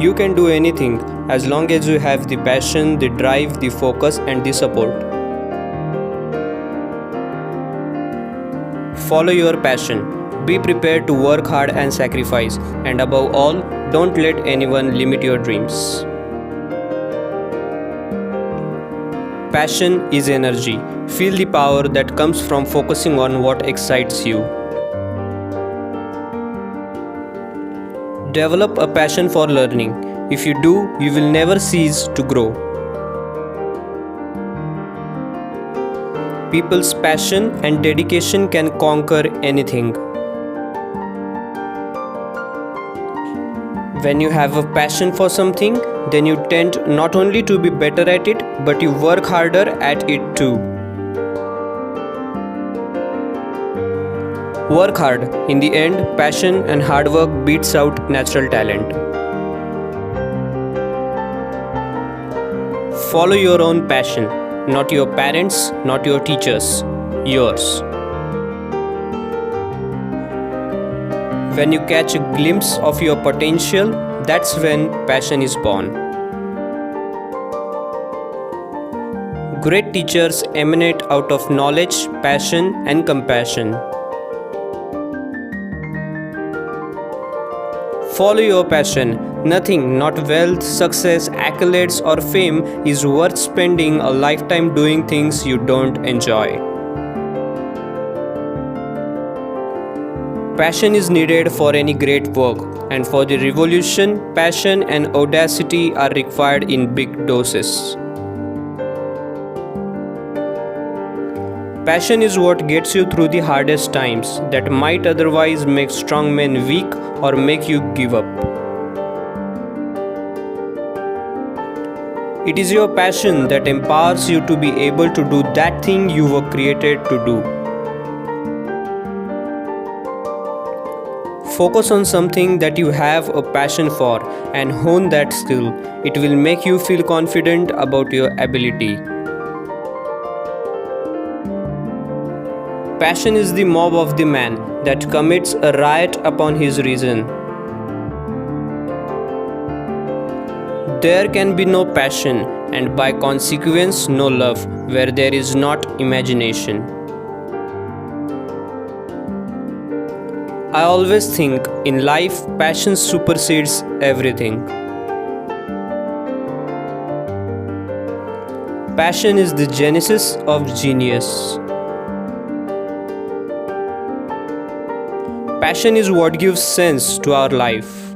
You can do anything as long as you have the passion, the drive, the focus, and the support. Follow your passion. Be prepared to work hard and sacrifice, and above all, don't let anyone limit your dreams. Passion is energy. Feel the power that comes from focusing on what excites you. Develop a passion for learning. If you do, you will never cease to grow. People's passion and dedication can conquer anything. When you have a passion for something, then you tend not only to be better at it, but you work harder at it too. Work hard. In the end, passion and hard work beats out natural talent. Follow your own passion, not your parents, not your teachers, yours. When you catch a glimpse of your potential, that's when passion is born. Great teachers emanate out of knowledge, passion, and compassion. Follow your passion. Nothing, not wealth, success, accolades, or fame, is worth spending a lifetime doing things you don't enjoy. Passion is needed for any great work, and for the revolution, passion and audacity are required in big doses. Passion is what gets you through the hardest times that might otherwise make strong men weak or make you give up. It is your passion that empowers you to be able to do that thing you were created to do. Focus on something that you have a passion for and hone that skill. It will make you feel confident about your ability. Passion is the mob of the man that commits a riot upon his reason. There can be no passion, and by consequence no love, where there is not imagination. I always think in life passion supersedes everything. Passion is the genesis of genius. Passion is what gives sense to our life.